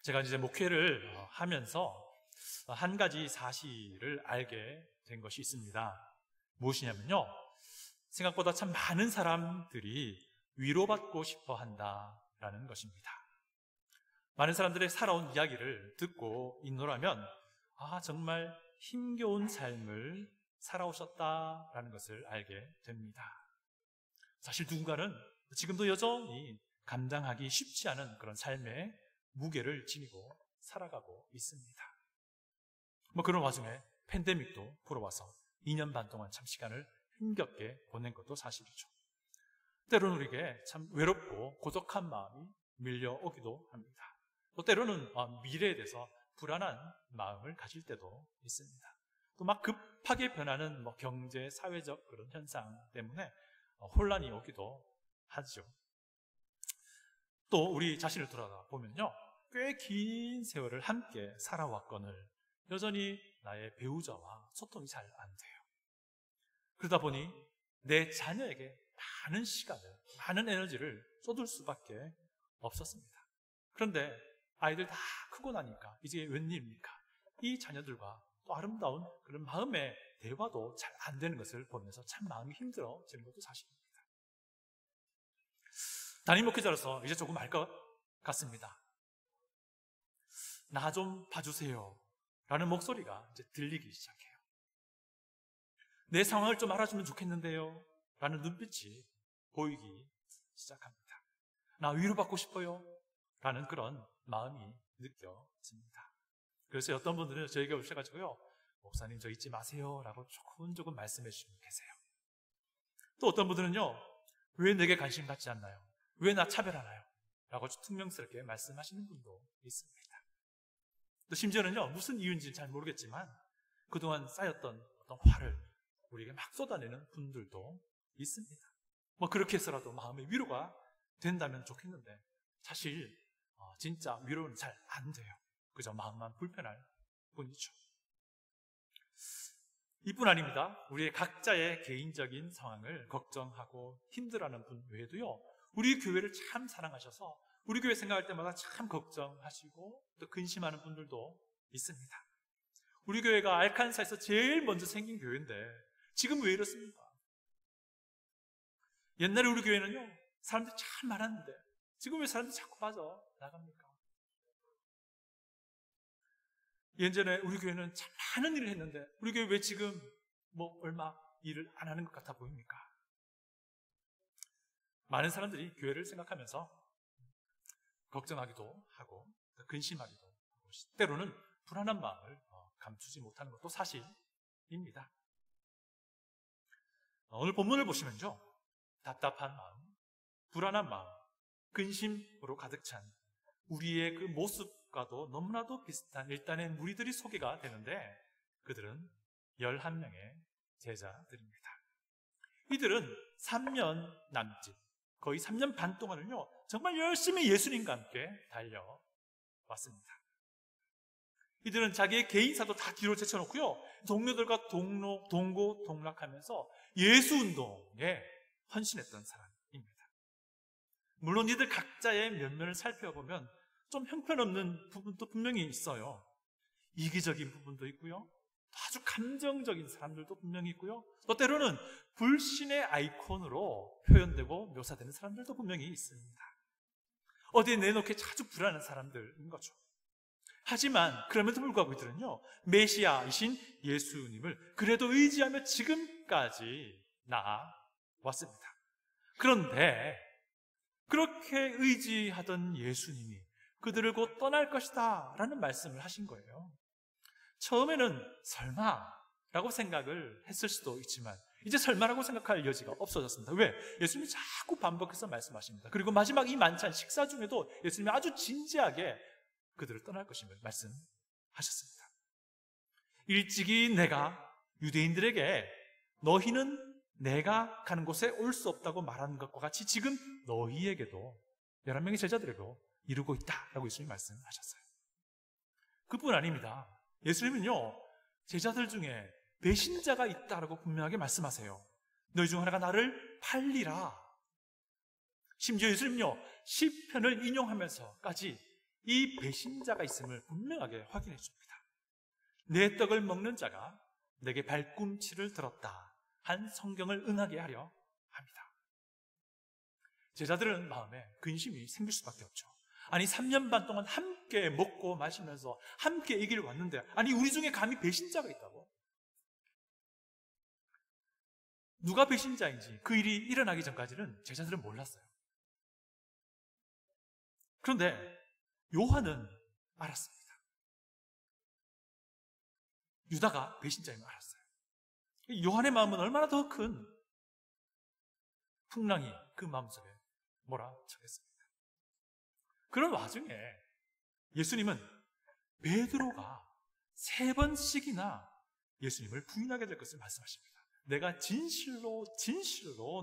제가 이제 목회를 하면서 한 가지 사실을 알게 된 것이 있습니다. 무엇이냐면요, 생각보다 참 많은 사람들이 위로받고 싶어 한다라는 것입니다. 많은 사람들의 살아온 이야기를 듣고 있노라면 정말 힘겨운 삶을 살아오셨다라는 것을 알게 됩니다. 사실 누군가는 지금도 여전히 감당하기 쉽지 않은 그런 삶의 무게를 지니고 살아가고 있습니다. 그런 와중에 팬데믹도 불어와서 2년 반 동안 참 시간을 힘겹게 보낸 것도 사실이죠. 때로는 우리에게 참 외롭고 고독한 마음이 밀려오기도 합니다. 또 때로는 미래에 대해서 불안한 마음을 가질 때도 있습니다. 또 막 급하게 변하는 경제, 사회적 그런 현상 때문에 혼란이 오기도 하죠. 또 우리 자신을 돌아보면요, 꽤 긴 세월을 함께 살아왔거늘 여전히 나의 배우자와 소통이 잘 안 돼요. 그러다 보니 내 자녀에게 많은 시간을, 많은 에너지를 쏟을 수밖에 없었습니다. 그런데 아이들 다 크고 나니까 이제 웬일입니까? 이 자녀들과 또 아름다운 그런 마음의 대화도 잘 안 되는 것을 보면서 참 마음이 힘들어지는 것도 사실입니다. 담임 목회자로서 이제 조금 알 것 같습니다. 나 좀 봐주세요 라는 목소리가 이제 들리기 시작해요. 내 상황을 좀 알아주면 좋겠는데요 라는 눈빛이 보이기 시작합니다. 나 위로받고 싶어요 라는 그런 마음이 느껴집니다. 그래서 어떤 분들은 저에게 오셔가지고요, 목사님 저 잊지 마세요 라고 조금 말씀해 주시면 계세요. 또 어떤 분들은요, 왜 내게 관심 갖지 않나요? 왜 나 차별하나요? 라고 퉁명스럽게 말씀하시는 분도 있습니다. 또 심지어는요, 무슨 이유인지 잘 모르겠지만 그동안 쌓였던 어떤 화를 우리에게 막 쏟아내는 분들도 있습니다. 그렇게 해서라도 마음의 위로가 된다면 좋겠는데 사실 진짜 위로는 잘 안 돼요. 그저 마음만 불편할 뿐이죠. 이뿐 아닙니다. 우리의 각자의 개인적인 상황을 걱정하고 힘들어하는 분 외에도요, 우리 교회를 참 사랑하셔서 우리 교회 생각할 때마다 참 걱정하시고 또 근심하는 분들도 있습니다. 우리 교회가 알칸사에서 제일 먼저 생긴 교회인데 지금 왜 이렇습니까? 옛날에 우리 교회는요, 사람들이 참 많았는데 지금 왜 사람들이 자꾸 빠져나갑니까? 예전에 우리 교회는 참 많은 일을 했는데 우리 교회 왜 지금 얼마 일을 안 하는 것 같아 보입니까? 많은 사람들이 교회를 생각하면서 걱정하기도 하고 근심하기도 하고 때로는 불안한 마음을 감추지 못하는 것도 사실입니다. 오늘 본문을 보시면요, 답답한 마음, 불안한 마음, 근심으로 가득 찬 우리의 그 모습과도 너무나도 비슷한 일단의 무리들이 소개가 되는데 그들은 11명의 제자들입니다. 이들은 3년 남짓, 거의 3년 반 동안은요, 정말 열심히 예수님과 함께 달려왔습니다. 이들은 자기의 개인사도 다 뒤로 제쳐놓고요, 동료들과 동고동락하면서 예수운동에 헌신했던 사람입니다. 물론 이들 각자의 면면을 살펴보면 좀 형편없는 부분도 분명히 있어요. 이기적인 부분도 있고요, 아주 감정적인 사람들도 분명히 있고요, 또 때로는 불신의 아이콘으로 표현되고 묘사되는 사람들도 분명히 있습니다. 어디에 내놓기에 아주 불안한 사람들인 거죠. 하지만 그럼에도 불구하고 이들은요, 메시아이신 예수님을 그래도 의지하며 지금까지 나아왔습니다. 그런데 그렇게 의지하던 예수님이 그들을 곧 떠날 것이다 라는 말씀을 하신 거예요. 처음에는 설마라고 생각을 했을 수도 있지만 이제 설마라고 생각할 여지가 없어졌습니다. 왜? 예수님이 자꾸 반복해서 말씀하십니다. 그리고 마지막 이 만찬 식사 중에도 예수님이 아주 진지하게 그들을 떠날 것임을 말씀하셨습니다. 일찍이 내가 유대인들에게 너희는 내가 가는 곳에 올 수 없다고 말하는 것과 같이 지금 너희에게도 11명의 제자들에게도 이루고 있다라고 예수님이 말씀하셨어요. 그뿐 아닙니다. 예수님은요, 제자들 중에 배신자가 있다라고 분명하게 말씀하세요. 너희 중 하나가 나를 팔리라. 심지어 예수님은요, 시편을 인용하면서까지 이 배신자가 있음을 분명하게 확인해 줍니다. 내 떡을 먹는 자가 내게 발꿈치를 들었다 한 성경을 응하게 하려 합니다. 제자들은 마음에 근심이 생길 수밖에 없죠. 아니 3년 반 동안 함께 먹고 마시면서 함께 이 길을 왔는데 아니 우리 중에 감히 배신자가 있다고? 누가 배신자인지 그 일이 일어나기 전까지는 제자들은 몰랐어요. 그런데 요한은 알았습니다. 유다가 배신자임을 알았어요. 요한의 마음은 얼마나 더 큰 풍랑이 그 마음속에 몰아쳤겠습니까? 그런 와중에 예수님은 베드로가 3번씩이나 예수님을 부인하게 될 것을 말씀하십니다. 내가 진실로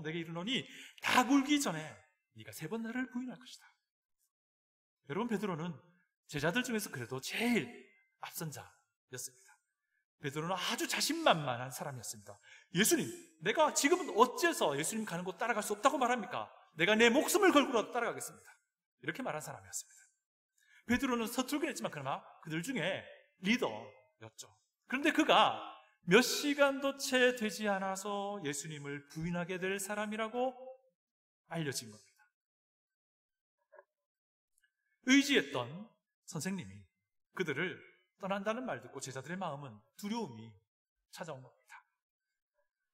내게 이르노니 다 굴기 전에 네가 3번 나를 부인할 것이다. 여러분, 베드로는 제자들 중에서 그래도 제일 앞선 자였습니다. 베드로는 아주 자신만만한 사람이었습니다. 예수님, 내가 지금은 어째서 예수님 가는 곳 따라갈 수 없다고 말합니까? 내가 내 목숨을 걸고라도 따라가겠습니다. 이렇게 말한 사람이었습니다. 베드로는 서툴긴 했지만 그러나 그들 중에 리더였죠. 그런데 그가 몇 시간도 채 되지 않아서 예수님을 부인하게 될 사람이라고 알려진 겁니다. 의지했던 선생님이 그들을 떠난다는 말 듣고 제자들의 마음은 두려움이 찾아온 겁니다.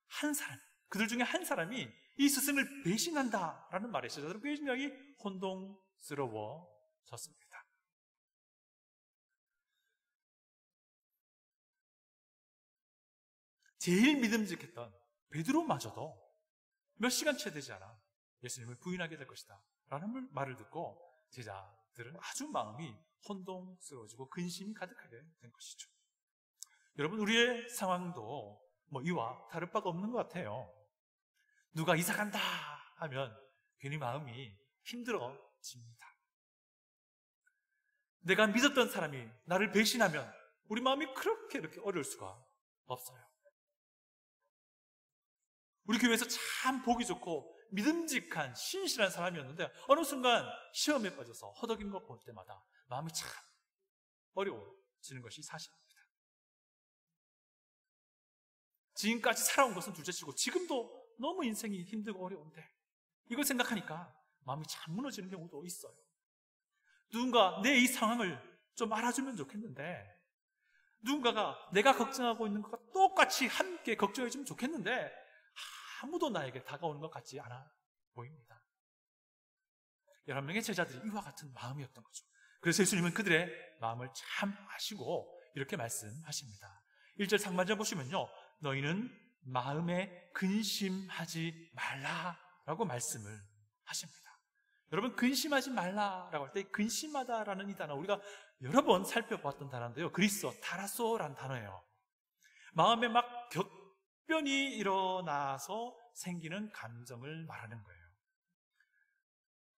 한 사람, 그들 중에 한 사람이 이 스승을 배신한다라는 말에 제자들은 굉장히 혼동스러워졌습니다. 제일 믿음직했던 베드로마저도 몇 시간 채 되지 않아 예수님을 부인하게 될 것이다 라는 말을 듣고 제자들은 아주 마음이 혼동스러워지고 근심이 가득하게 된 것이죠. 여러분, 우리의 상황도 이와 다를 바가 없는 것 같아요. 누가 이사 간다 하면 괜히 마음이 힘들어집니다. 내가 믿었던 사람이 나를 배신하면 우리 마음이 이렇게 어려울 수가 없어요. 우리 교회에서 참 보기 좋고 믿음직한 신실한 사람이었는데 어느 순간 시험에 빠져서 허덕인 것 볼 때마다 마음이 참 어려워지는 것이 사실입니다. 지금까지 살아온 것은 둘째치고 지금도 너무 인생이 힘들고 어려운데 이걸 생각하니까 마음이 참 무너지는 경우도 있어요. 누군가 내 이 상황을 좀 알아주면 좋겠는데, 누군가가 내가 걱정하고 있는 것과 똑같이 함께 걱정해주면 좋겠는데 아무도 나에게 다가오는 것 같지 않아 보입니다. 11명의 제자들이 이와 같은 마음이었던 거죠. 그래서 예수님은 그들의 마음을 참 아시고 이렇게 말씀하십니다. 1절 상반절 보시면요, 너희는 마음에 근심하지 말라라고 말씀을 하십니다. 여러분, 근심하지 말라라고 할 때 근심하다라는 이 단어 우리가 여러 번 살펴봤던 단어인데요, 그리스어 타라소라는 단어예요. 마음에 막 격변이 일어나서 생기는 감정을 말하는 거예요.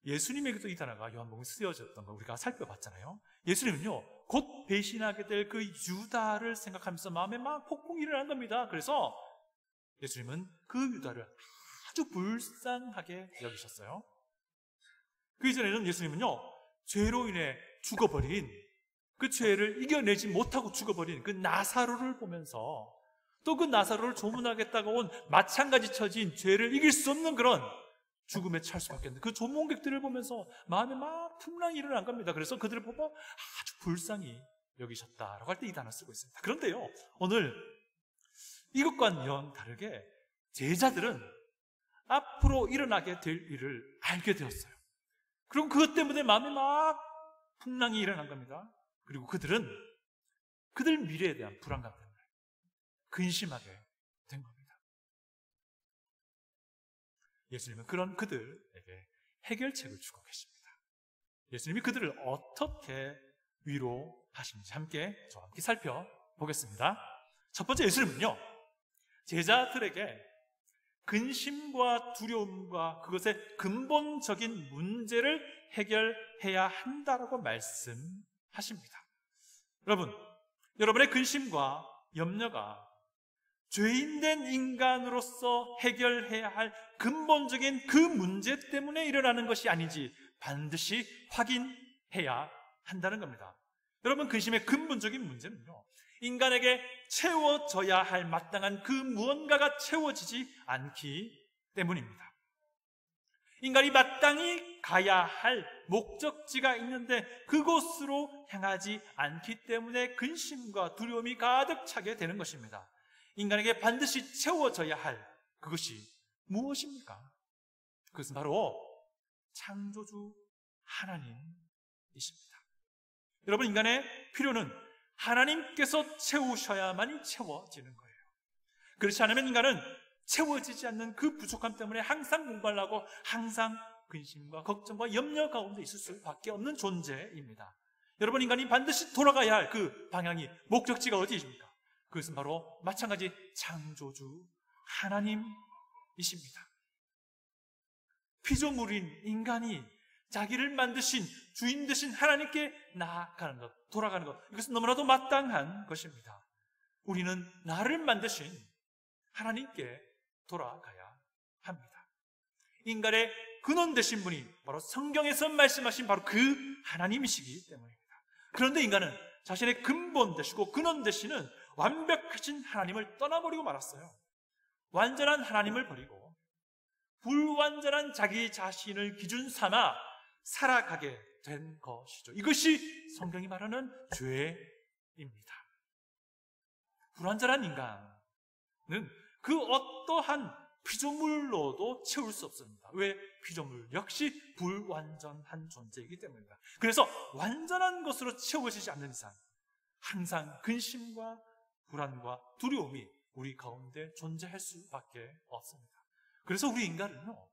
예수님에게도 이 단어가 요한복음에 쓰여졌던 거 우리가 살펴봤잖아요. 예수님은요, 곧 배신하게 될 그 유다를 생각하면서 마음에 막 폭풍이 일어난 겁니다. 그래서 예수님은 그 유다를 아주 불쌍하게 여기셨어요. 그 이전에는 예수님은요, 죄로 인해 죽어버린, 그 죄를 이겨내지 못하고 죽어버린 그 나사로를 보면서 또 그 나사로를 조문하겠다고 온 마찬가지 처지인 죄를 이길 수 없는 그런 죽음에 처할 수밖에 없는데 그 조문객들을 보면서 마음에 막 풍랑이 일어난 겁니다. 그래서 그들을 보고 아주 불쌍히 여기셨다라고 할 때 이 단어 쓰고 있습니다. 그런데요, 오늘 이것과는 영 다르게 제자들은 앞으로 일어나게 될 일을 알게 되었어요. 그럼 그것 때문에 마음에 막 풍랑이 일어난 겁니다. 그리고 그들은 그들 미래에 대한 불안감 때문에 근심하게 된 겁니다. 예수님은 그런 그들에게 해결책을 주고 계십니다. 예수님이 그들을 어떻게 위로하시는지 저와 함께 살펴보겠습니다. 첫 번째, 예수님은요, 제자들에게 근심과 두려움과 그것의 근본적인 문제를 해결해야 한다라고 말씀하십니다. 여러분의 근심과 염려가 죄인된 인간으로서 해결해야 할 근본적인 그 문제 때문에 일어나는 것이 아닌지 반드시 확인해야 한다는 겁니다. 여러분, 근심의 근본적인 문제는요, 인간에게 채워져야 할 마땅한 그 무언가가 채워지지 않기 때문입니다. 인간이 마땅히 가야 할 목적지가 있는데 그곳으로 향하지 않기 때문에 근심과 두려움이 가득 차게 되는 것입니다. 인간에게 반드시 채워져야 할 그것이 무엇입니까? 그것은 바로 창조주 하나님이십니다. 여러분, 인간의 필요는 하나님께서 채우셔야만이 채워지는 거예요. 그렇지 않으면 인간은 채워지지 않는 그 부족함 때문에 항상 공부를 하고 항상 근심과 걱정과 염려 가운데 있을 수밖에 없는 존재입니다. 여러분, 인간이 반드시 돌아가야 할 그 방향이, 목적지가 어디입니까? 그것은 바로 마찬가지 창조주 하나님이십니다. 피조물인 인간이 자기를 만드신 주인 되신 하나님께 나아가는 것, 돌아가는 것, 이것은 너무나도 마땅한 것입니다. 우리는 나를 만드신 하나님께 돌아가야 합니다. 인간의 근원 되신 분이 바로 성경에서 말씀하신 바로 그 하나님이시기 때문입니다. 그런데 인간은 자신의 근본 되시고 근원 되시는 완벽하신 하나님을 떠나버리고 말았어요. 완전한 하나님을 버리고 불완전한 자기 자신을 기준 삼아 살아가게 된 것이죠. 이것이 성경이 말하는 죄입니다. 불완전한 인간은 그 어떠한 피조물로도 채울 수 없습니다. 왜? 피조물 역시 불완전한 존재이기 때문입니다. 그래서 완전한 것으로 채워지지 않는 이상 항상 근심과 불안과 두려움이 우리 가운데 존재할 수밖에 없습니다. 그래서 우리 인간은요,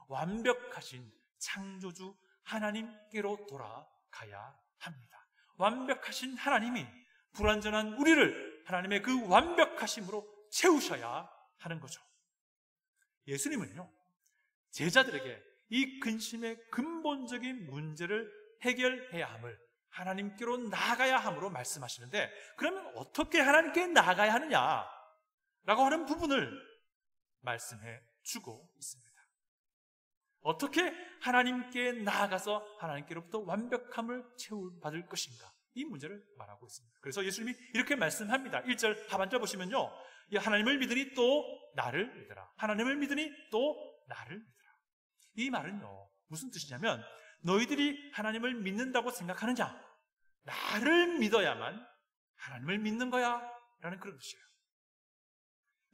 완벽하신 창조주 하나님께로 돌아가야 합니다. 완벽하신 하나님이 불완전한 우리를 하나님의 그 완벽하심으로 채우셔야 하는 거죠. 예수님은요, 제자들에게 이 근심의 근본적인 문제를 해결해야 함을 하나님께로 나아가야 함으로 말씀하시는데, 그러면 어떻게 하나님께 나아가야 하느냐라고 하는 부분을 말씀해 주고 있습니다. 어떻게 하나님께 나아가서 하나님께로부터 완벽함을 받을 것인가, 이 문제를 말하고 있습니다. 그래서 예수님이 이렇게 말씀합니다. 1절 하반절 보시면요, 하나님을 믿으니 또 나를 믿으라. 하나님을 믿으니 또 나를 믿으라. 이 말은요, 무슨 뜻이냐면, 너희들이 하나님을 믿는다고 생각하느냐? 나를 믿어야만 하나님을 믿는 거야 라는 그런 뜻이에요.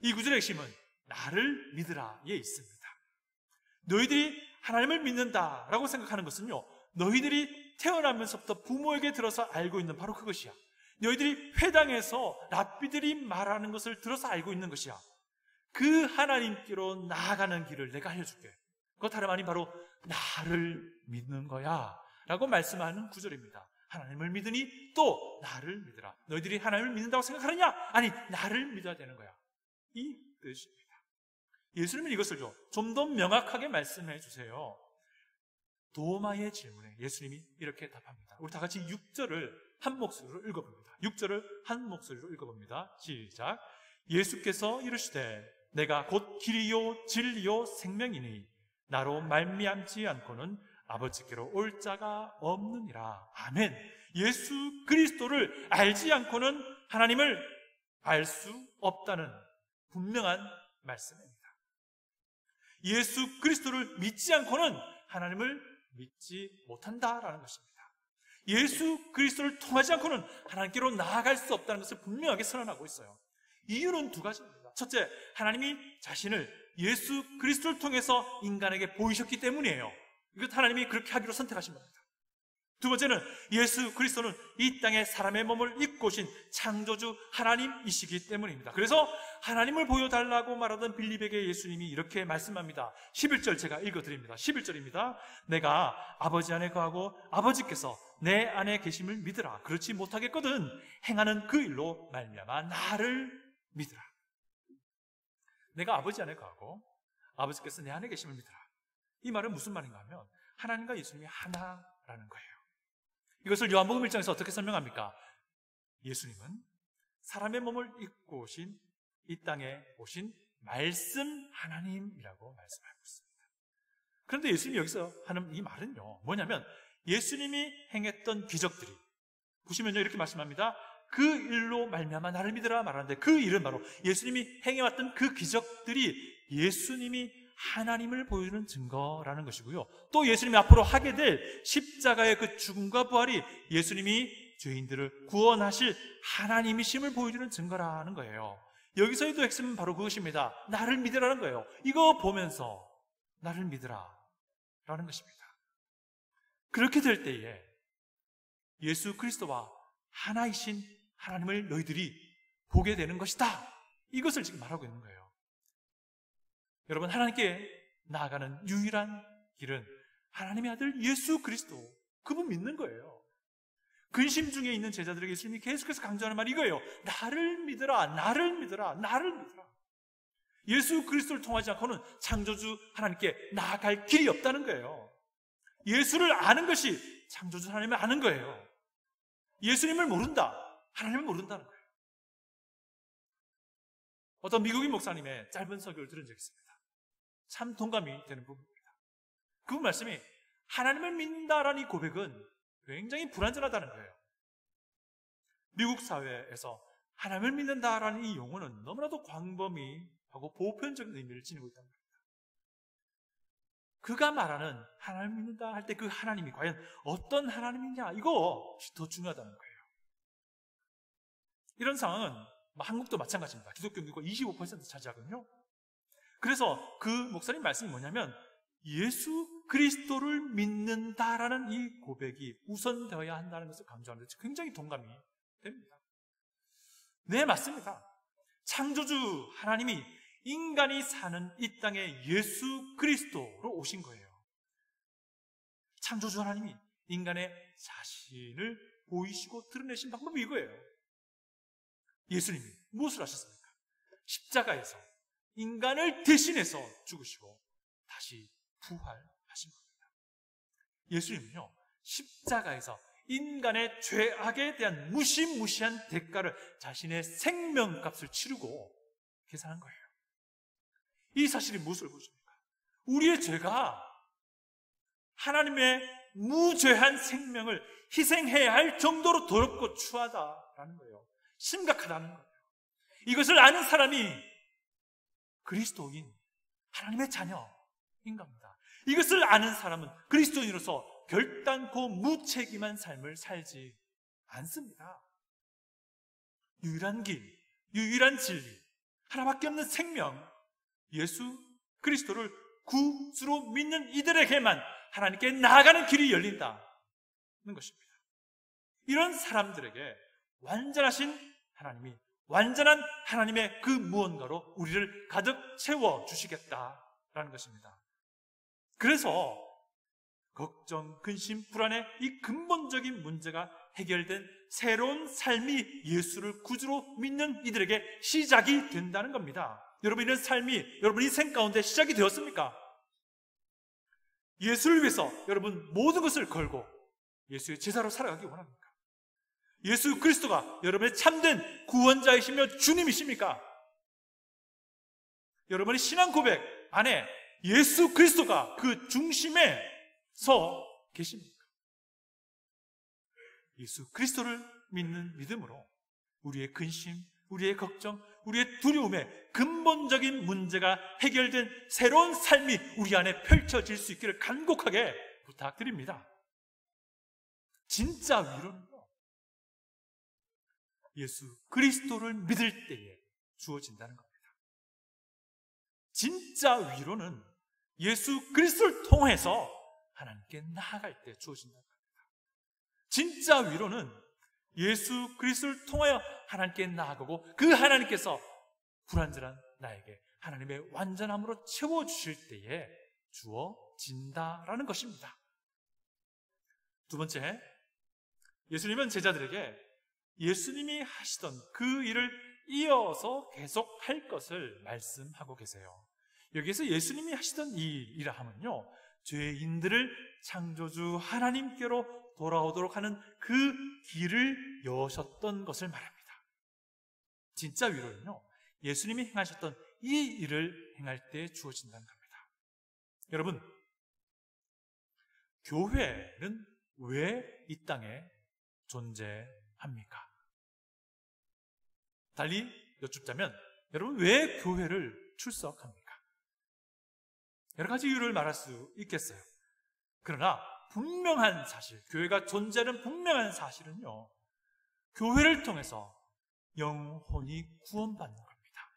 이 구절의 핵심은 나를 믿으라에 있습니다. 너희들이 하나님을 믿는다라고 생각하는 것은요, 너희들이 태어나면서부터 부모에게 들어서 알고 있는 바로 그것이야. 너희들이 회당에서 랍비들이 말하는 것을 들어서 알고 있는 것이야. 그 하나님께로 나아가는 길을 내가 알려줄게. 그것 다름 아닌 바로 나를 믿는 거야 라고 말씀하는 구절입니다. 하나님을 믿으니 또 나를 믿으라. 너희들이 하나님을 믿는다고 생각하느냐? 아니, 나를 믿어야 되는 거야. 이 뜻입니다. 예수님은 이것을 좀 더 명확하게 말씀해 주세요. 도마의 질문에 예수님이 이렇게 답합니다. 우리 다 같이 6절을 한 목소리로 읽어봅니다. 6절을 한 목소리로 읽어봅니다. 시작. 예수께서 이르시되 내가 곧 길이요 진리요 생명이니 나로 말미암지 않고는 아버지께로 올 자가 없느니라. 아멘. 예수 그리스도를 알지 않고는 하나님을 알 수 없다는 분명한 말씀입니다. 예수 그리스도를 믿지 않고는 하나님을 믿지 못한다라는 것입니다. 예수 그리스도를 통하지 않고는 하나님께로 나아갈 수 없다는 것을 분명하게 선언하고 있어요. 이유는 두 가지입니다. 첫째, 하나님이 자신을 예수 그리스도를 통해서 인간에게 보이셨기 때문이에요. 이것 하나님이 그렇게 하기로 선택하신 겁니다. 두 번째는 예수 그리스도는 이 땅에 사람의 몸을 입고 오신 창조주 하나님이시기 때문입니다. 그래서 하나님을 보여달라고 말하던 빌립에게 예수님이 이렇게 말씀합니다. 11절 제가 읽어드립니다. 11절입니다. 내가 아버지 안에 거하고 아버지께서 내 안에 계심을 믿으라. 그렇지 못하겠거든 행하는 그 일로 말미암아 나를 믿으라. 내가 아버지 안에 거하고 아버지께서 내 안에 계심을 믿으라. 이 말은 무슨 말인가 하면 하나님과 예수님이 하나라는 거예요. 이것을 요한복음 1장에서 어떻게 설명합니까? 예수님은 사람의 몸을 입고 오신 이 땅에 오신 말씀 하나님이라고 말씀하고 있습니다. 그런데 예수님이 여기서 하는 이 말은요, 뭐냐면 예수님이 행했던 기적들이, 보시면요 이렇게 말씀합니다. 그 일로 말미암아 나를 믿으라 말하는데, 그 일은 바로 예수님이 행해왔던 그 기적들이 예수님이 하나님을 보여주는 증거라는 것이고요, 또 예수님이 앞으로 하게 될 십자가의 그 죽음과 부활이 예수님이 죄인들을 구원하실 하나님이심을 보여주는 증거라는 거예요. 여기서의 핵심은 바로 그것입니다. 나를 믿으라는 거예요. 이거 보면서 나를 믿으라 라는 것입니다. 그렇게 될 때에 예수 그리스도와 하나이신 하나님을 너희들이 보게 되는 것이다, 이것을 지금 말하고 있는 거예요. 여러분, 하나님께 나아가는 유일한 길은 하나님의 아들 예수 그리스도, 그분 믿는 거예요. 근심 중에 있는 제자들에게 예수님이 계속해서 강조하는 말이 이거예요. 나를 믿으라, 나를 믿으라, 나를 믿으라. 예수 그리스도를 통하지 않고는 창조주 하나님께 나아갈 길이 없다는 거예요. 예수를 아는 것이 창조주 하나님을 아는 거예요. 예수님을 모른다, 하나님을 모른다는 거예요. 어떤 미국인 목사님의 짧은 설교를 들은 적이 있습니다. 참 동감이 되는 부분입니다. 그 말씀이, 하나님을 믿는다라는 이 고백은 굉장히 불완전하다는 거예요. 미국 사회에서 하나님을 믿는다라는 이 용어는 너무나도 광범위하고 보편적인 의미를 지니고 있다는 겁니다. 그가 말하는 하나님을 믿는다 할 때 그 하나님이 과연 어떤 하나님이냐, 이거 더 중요하다는 거예요. 이런 상황은 한국도 마찬가지입니다. 기독교 인구가 25% 차지하거든요. 그래서 그 목사님 말씀이 뭐냐면, 예수 그리스도를 믿는다라는 이 고백이 우선되어야 한다는 것을 강조하는데 굉장히 동감이 됩니다. 네, 맞습니다. 창조주 하나님이 인간이 사는 이 땅에 예수 그리스도로 오신 거예요. 창조주 하나님이 인간의 자신을 보이시고 드러내신 방법이 이거예요. 예수님이 무엇을 하셨습니까? 십자가에서 인간을 대신해서 죽으시고 다시 부활하신 겁니다. 예수님은요, 십자가에서 인간의 죄악에 대한 무시무시한 대가를, 자신의 생명값을 치르고 계산한 거예요. 이 사실이 무엇을 보여줍니까? 우리의 죄가 하나님의 무죄한 생명을 희생해야 할 정도로 더럽고 추하다라는 거예요. 심각하다는 거예요. 이것을 아는 사람이 그리스도인, 하나님의 자녀인 겁니다. 이것을 아는 사람은 그리스도인으로서 결단코 무책임한 삶을 살지 않습니다. 유일한 길, 유일한 진리, 하나밖에 없는 생명, 예수 그리스도를 구주로 믿는 이들에게만 하나님께 나아가는 길이 열린다는 것입니다. 이런 사람들에게 완전하신 하나님이, 완전한 하나님의 그 무언가로 우리를 가득 채워주시겠다라는 것입니다. 그래서 걱정, 근심, 불안의 이 근본적인 문제가 해결된 새로운 삶이 예수를 구주로 믿는 이들에게 시작이 된다는 겁니다. 여러분, 이런 삶이 여러분 인생 가운데 시작이 되었습니까? 예수를 위해서 여러분 모든 것을 걸고 예수의 제자로 살아가기 원합니까? 예수 그리스도가 여러분의 참된 구원자이시며 주님이십니까? 여러분의 신앙 고백 안에 예수 그리스도가 그 중심에 서 계십니까? 예수 그리스도를 믿는 믿음으로 우리의 근심, 우리의 걱정, 우리의 두려움의 근본적인 문제가 해결된 새로운 삶이 우리 안에 펼쳐질 수 있기를 간곡하게 부탁드립니다. 진짜 위로는요, 예수 그리스도를 믿을 때에 주어진다는 겁니다. 진짜 위로는 예수 그리스도를 통해서 하나님께 나아갈 때 주어진다는 겁니다. 진짜 위로는 예수 그리스도를 통하여 하나님께 나아가고 그 하나님께서 불완전한 나에게 하나님의 완전함으로 채워주실 때에 주어진다라는 것입니다. 두 번째, 예수님은 제자들에게 예수님이 하시던 그 일을 이어서 계속 할 것을 말씀하고 계세요. 여기에서 예수님이 하시던 이 일이라 하면요, 죄인들을 창조주 하나님께로 돌아오도록 하는 그 길을 여셨던 것을 말합니다. 진짜 위로는요, 예수님이 행하셨던 이 일을 행할 때 주어진다는 겁니다. 여러분, 교회는 왜 이 땅에 존재합니까? 달리 여쭙자면 여러분 왜 교회를 출석합니까? 여러 가지 이유를 말할 수 있겠어요. 그러나 분명한 사실, 교회가 존재하는 분명한 사실은요, 교회를 통해서 영혼이 구원받는 겁니다.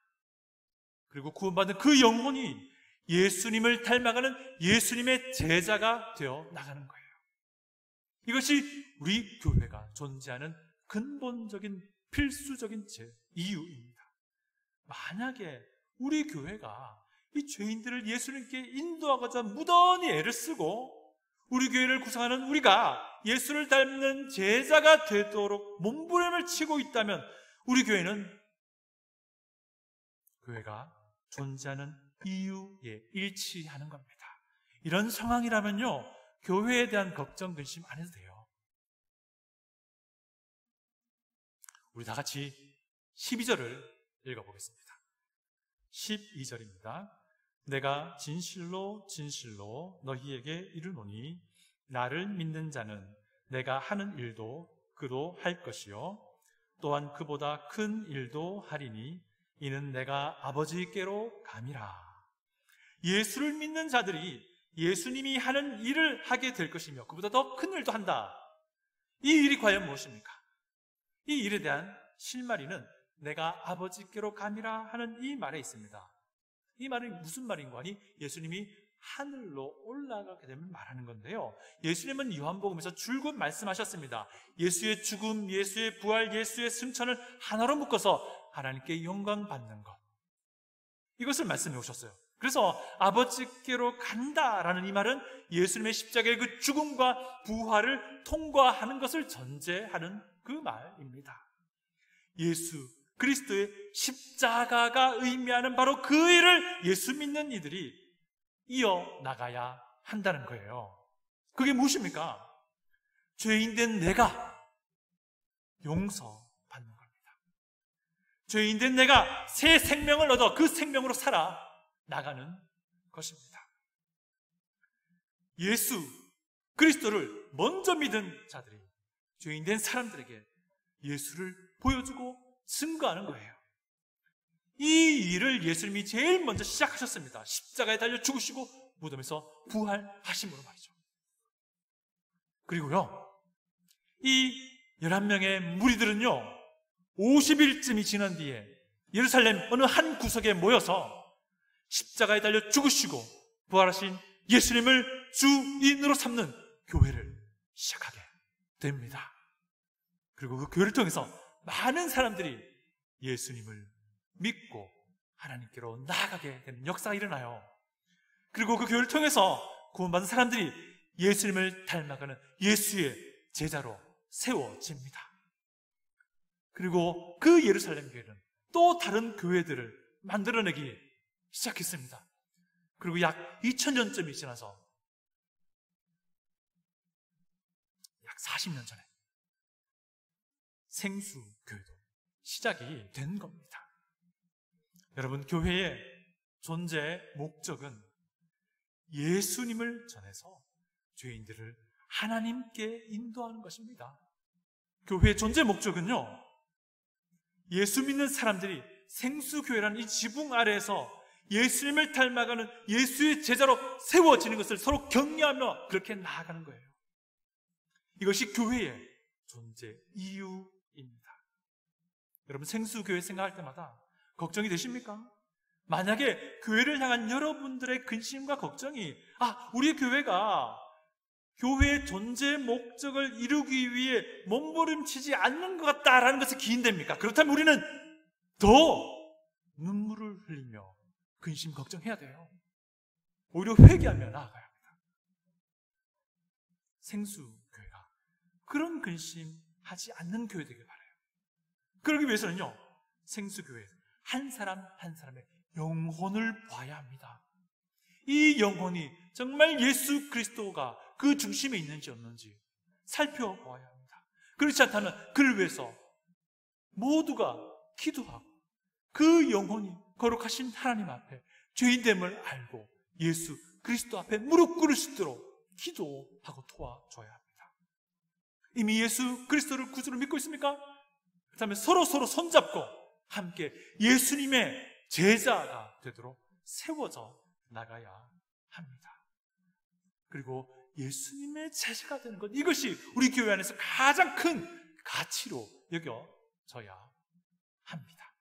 그리고 구원받은 그 영혼이 예수님을 닮아가는 예수님의 제자가 되어 나가는 거예요. 이것이 우리 교회가 존재하는 근본적인 필수적인 이유입니다. 만약에 우리 교회가 이 죄인들을 예수님께 인도하고자 무던히 애를 쓰고 우리 교회를 구성하는 우리가 예수를 닮는 제자가 되도록 몸부림을 치고 있다면 우리 교회가 존재하는 이유에 일치하는 겁니다. 이런 상황이라면요, 교회에 대한 걱정, 근심 안 해도 돼요. 우리 다 같이 12절을 읽어보겠습니다. 12절입니다. 내가 진실로 진실로 너희에게 이르노니 나를 믿는 자는 내가 하는 일도 그도 할 것이요 또한 그보다 큰 일도 하리니 이는 내가 아버지께로 감이라. 예수를 믿는 자들이 예수님이 하는 일을 하게 될 것이며 그보다 더 큰 일도 한다. 이 일이 과연 무엇입니까? 이 일에 대한 실마리는 내가 아버지께로 감이라 하는 이 말에 있습니다. 이 말이 무슨 말인 거니? 예수님이 하늘로 올라가게 되면 말하는 건데요, 예수님은 요한복음에서 줄곧 말씀하셨습니다. 예수의 죽음, 예수의 부활, 예수의 승천을 하나로 묶어서 하나님께 영광 받는 것, 이것을 말씀해 오셨어요. 그래서 아버지께로 간다라는 이 말은 예수님의 십자가의 그 죽음과 부활을 통과하는 것을 전제하는 그 말입니다. 예수 그리스도의 십자가가 의미하는 바로 그 일을 예수 믿는 이들이 이어나가야 한다는 거예요. 그게 무엇입니까? 죄인된 내가 용서받는 겁니다. 죄인된 내가 새 생명을 얻어 그 생명으로 살아 나가는 것입니다. 예수 그리스도를 먼저 믿은 자들이 죄인된 사람들에게 예수를 보여주고 증거하는 거예요. 이 일을 예수님이 제일 먼저 시작하셨습니다. 십자가에 달려 죽으시고 무덤에서 부활하심으로 말이죠. 그리고요, 이 11명의 무리들은요 50일쯤이 지난 뒤에 예루살렘 어느 한 구석에 모여서 십자가에 달려 죽으시고 부활하신 예수님을 주인으로 삼는 교회를 시작하게 됩니다. 그리고 그 교회를 통해서 많은 사람들이 예수님을 믿고 하나님께로 나아가게 되는 역사가 일어나요. 그리고 그 교회를 통해서 구원받은 사람들이 예수님을 닮아가는 예수의 제자로 세워집니다. 그리고 그 예루살렘 교회는 또 다른 교회들을 만들어내기 시작했습니다. 그리고 약 2000년쯤이 지나서 약 40년 전에 생수교회도 시작이 된 겁니다. 여러분, 교회의 존재의 목적은 예수님을 전해서 죄인들을 하나님께 인도하는 것입니다. 교회의 존재 목적은요, 예수 믿는 사람들이 생수교회라는 이 지붕 아래에서 예수님을 닮아가는 예수의 제자로 세워지는 것을 서로 격려하며 그렇게 나아가는 거예요. 이것이 교회의 존재 이유입니다. 여러분, 생수교회 생각할 때마다 걱정이 되십니까? 만약에 교회를 향한 여러분들의 근심과 걱정이 우리 교회가 교회의 존재 목적을 이루기 위해 몸부림치지 않는 것 같다라는 것에 기인됩니까? 그렇다면 우리는 더 눈물을 흘리며 근심 걱정해야 돼요. 오히려 회개하며 나아가야 합니다. 생수교회가 그런 근심하지 않는 교회 되길 바라요. 그러기 위해서는요, 생수교회 한 사람 한 사람의 영혼을 봐야 합니다. 이 영혼이 정말 예수 그리스도가 그 중심에 있는지 없는지 살펴보아야 합니다. 그렇지 않다면 그를 위해서 모두가 기도하고 그 영혼이 거룩하신 하나님 앞에 죄인됨을 알고 예수 그리스도 앞에 무릎 꿇을 수 있도록 기도하고 도와줘야 합니다. 이미 예수 그리스도를 구주로 믿고 있습니까? 그렇다면 서로 손잡고 함께 예수님의 제자가 되도록 세워져 나가야 합니다. 그리고 예수님의 제자가 되는 것, 이것이 우리 교회 안에서 가장 큰 가치로 여겨져야 합니다.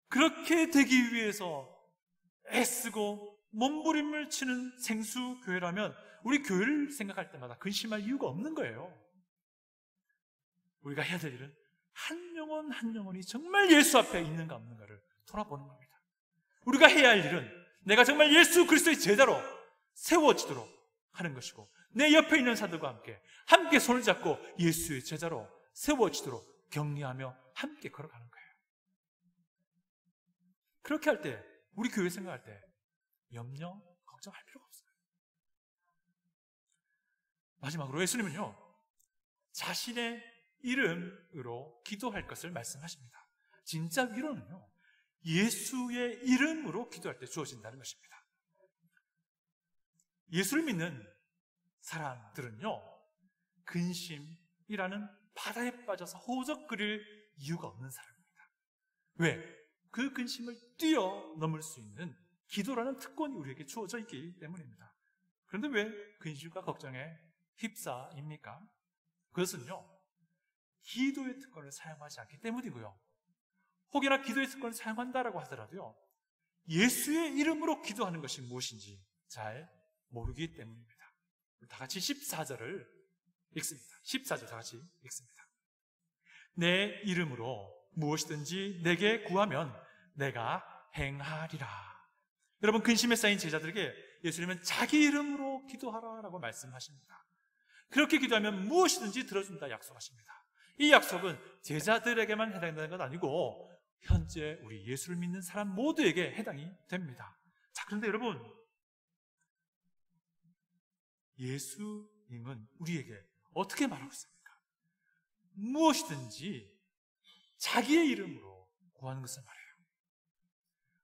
그렇게 되기 위해서 애쓰고 몸부림을 치는 생수교회라면 우리 교회를 생각할 때마다 근심할 이유가 없는 거예요. 우리가 해야 될 일은 한 영혼 한 영혼이 정말 예수 앞에 있는가 없는가를 돌아보는 겁니다. 우리가 해야 할 일은 내가 정말 예수 그리스도의 제자로 세워지도록 하는 것이고, 내 옆에 있는 사람들과 함께 손을 잡고 예수의 제자로 세워지도록 격려하며 함께 걸어가는 거예요. 그렇게 할 때, 우리 교회 생각할 때 염려, 걱정할 필요가 없어요. 마지막으로 예수님은요, 자신의 이름으로 기도할 것을 말씀하십니다. 진짜 위로는요, 예수의 이름으로 기도할 때 주어진다는 것입니다. 예수를 믿는 사람들은요, 근심이라는 바다에 빠져서 호적거릴 이유가 없는 사람입니다. 왜? 그 근심을 뛰어넘을 수 있는 기도라는 특권이 우리에게 주어져 있기 때문입니다. 그런데 왜 근심과 걱정에 휩싸입니까? 그것은요, 기도의 특권을 사용하지 않기 때문이고요. 혹여나 기도의 특권을 사용한다라고 하더라도요, 예수의 이름으로 기도하는 것이 무엇인지 잘 모르기 때문입니다. 다 같이 14절을 읽습니다. 14절 다 같이 읽습니다. 내 이름으로 무엇이든지 내게 구하면 내가 행하리라. 여러분, 근심에 쌓인 제자들에게 예수님은 자기 이름으로 기도하라라고 말씀하십니다. 그렇게 기도하면 무엇이든지 들어준다 약속하십니다. 이 약속은 제자들에게만 해당되는 것 아니고 현재 우리 예수를 믿는 사람 모두에게 해당이 됩니다. 자, 그런데 여러분, 예수님은 우리에게 어떻게 말하고 있습니까? 무엇이든지 자기의 이름으로 구하는 것을 말해요.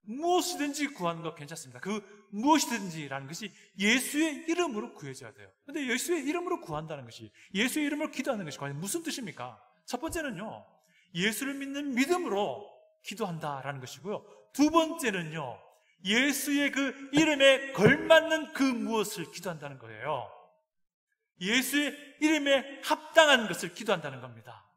무엇이든지 구하는 것 괜찮습니다. 그 무엇이든지라는 것이 예수의 이름으로 구해져야 돼요. 그런데 예수의 이름으로 구한다는 것이, 예수의 이름으로 기도하는 것이 과연 무슨 뜻입니까? 첫 번째는요, 예수를 믿는 믿음으로 기도한다라는 것이고요. 두 번째는요, 예수의 그 이름에 걸맞는 그 무엇을 기도한다는 거예요. 예수의 이름에 합당한 것을 기도한다는 겁니다.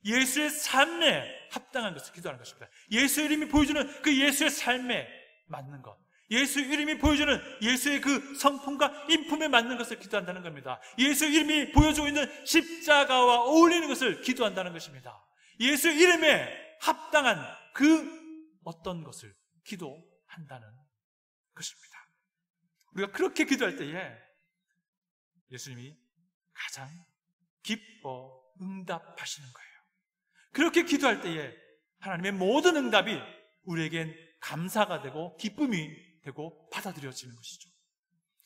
예수의 삶에 합당한 것을 기도하는 것입니다. 예수의 이름이 보여주는 그 예수의 삶에 맞는 것, 예수의 이름이 보여주는 예수의 그 성품과 인품에 맞는 것을 기도한다는 겁니다. 예수의 이름이 보여주고 있는 십자가와 어울리는 것을 기도한다는 것입니다. 예수의 이름에 합당한 그 어떤 것을 기도한다는 것입니다. 우리가 그렇게 기도할 때에 예수님이 가장 기뻐 응답하시는 거예요. 그렇게 기도할 때에 하나님의 모든 응답이 우리에겐 감사가 되고 기쁨이 되고 받아들여지는 것이죠.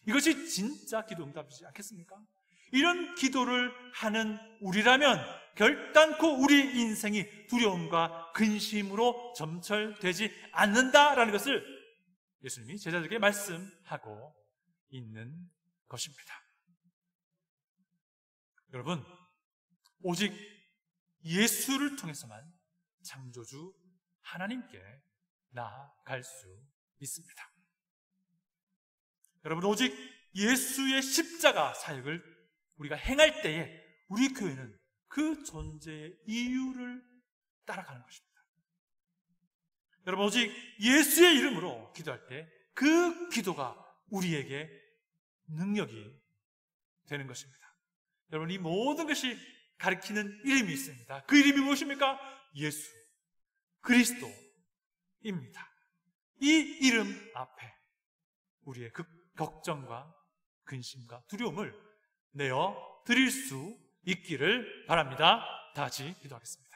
이것이 진짜 기도 응답이지 않겠습니까? 이런 기도를 하는 우리라면 결단코 우리 인생이 두려움과 근심으로 점철되지 않는다라는 것을 예수님이 제자들에게 말씀하고 있는 것입니다. 여러분, 오직 예수를 통해서만 창조주 하나님께 나아갈 수 있습니다. 여러분, 오직 예수의 십자가 사역을 우리가 행할 때에 우리 교회는 그 존재의 이유를 따라가는 것입니다. 여러분, 오직 예수의 이름으로 기도할 때 그 기도가 우리에게 능력이 되는 것입니다. 여러분, 이 모든 것이 가리키는 이름이 있습니다. 그 이름이 무엇입니까? 예수 그리스도입니다. 이 이름 앞에 우리의 그 걱정과 근심과 두려움을 내어 드릴 수 있기를 바랍니다. 다 같이 기도하겠습니다.